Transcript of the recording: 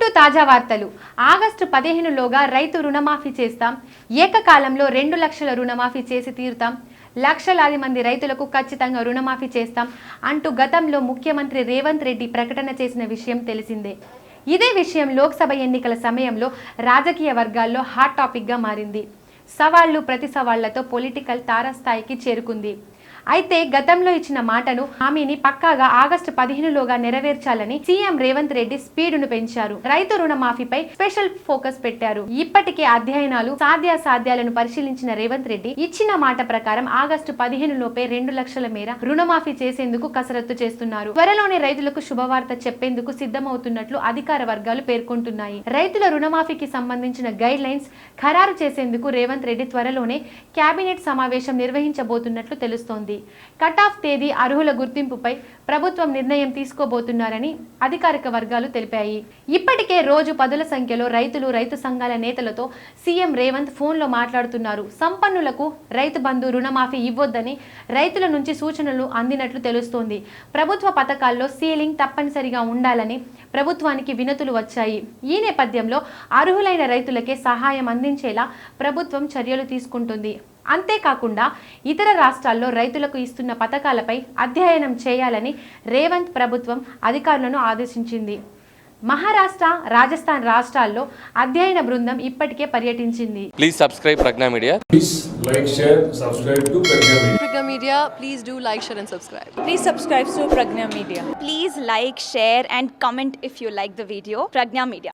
Welcome to తాజా వార్తలు. August 15లోగా రైతు రుణమాఫీ చేస్తాం, ఏకకాలంలో 2 లక్షల రుణమాఫీ చేసి తీరుతాం, లక్షలాది మంది రైతులకు ఖచ్చితంగా రుణమాఫీ చేస్తాం అంటూ గతంలో ముఖ్యమంత్రి రేవంత్ రెడ్డి ప్రకటన చేసిన విషయం తెలిసిందే. ఇదే విషయం లోక్సభ ఎన్నికల సమయంలో రాజకీయ వర్గాల్లో హాట్ టాపిక్గా మారింది. సవాళ్లు ప్రతి సవాళ్లతో పొలిటికల్ తారస్థాయికి చేరుకుంది. అయితే గతంలో ఇచ్చిన మాటను హామీని పక్కాగా ఆగస్టు 15లోగా నెరవేర్చాలని సీఎం రేవంత్ రెడ్డి స్పీడును పెంచారు. రైతు రుణమాఫీపై స్పెషల్ ఫోకస్ పెట్టారు. ఇప్పటికే అధ్యయనాలు సాధ్యాసాధ్యాలను పరిశీలించిన రేవంత్ రెడ్డి ఇచ్చిన మాట ప్రకారం ఆగస్టు 15 లోపే 2 లక్షల మేర రుణమాఫీ చేసేందుకు కసరత్తు చేస్తున్నారు. త్వరలోనే రైతులకు శుభవార్త చెప్పేందుకు సిద్ధమవుతున్నట్లు అధికార వర్గాలు పేర్కొంటున్నాయి. రైతుల రుణమాఫీకి సంబంధించిన గైడ్ లైన్స్ ఖరారు చేసేందుకు రేవంత్ రెడ్డి త్వరలోనే కేబినెట్ సమావేశం నిర్వహించబోతున్నట్లు తెలుస్తోంది. కట్ ఆఫ్ తేదీ, అర్హుల గుర్తింపుపై ప్రభుత్వం నిర్ణయం తీసుకోబోతున్నారని అధికారిక వర్గాలు తెలిపాయి. ఇప్పటికే రోజు పదుల సంఖ్యలో రైతులు, రైతు సంఘాల నేతలతో సీఎం రేవంత్ ఫోన్లో మాట్లాడుతున్నారు. సంపన్నులకు రైతు బంధు, రుణమాఫీ ఇవ్వొద్దని రైతుల నుంచి సూచనలు అందినట్లు తెలుస్తోంది. ప్రభుత్వ పథకాల్లో సీలింగ్ తప్పనిసరిగా ఉండాలని ప్రభుత్వానికి వినతులు వచ్చాయి. ఈ నేపథ్యంలో అర్హులైన రైతులకే సహాయం అందించేలా ప్రభుత్వం చర్యలు తీసుకుంటుంది. అంతేకాకుండా ఇతర రాష్ట్రాల్లో రైతులకు ఇస్తున్న పథకాలపై అధ్యయనం చేయాలని రేవంత్ ప్రభుత్వం అధికారులను ఆదేశించింది. మహారాష్ట్ర, రాజస్థాన్ రాష్ట్రాల్లో అధ్యయన బృందం ఇప్పటికే పర్యటించింది. Please subscribe Pragna Media. Please like, share, subscribe to Pragna Media. Pragna Media, please do like, share and subscribe. Please subscribe to Pragna Media. Please like, share and comment if you like the video. Pragna Media.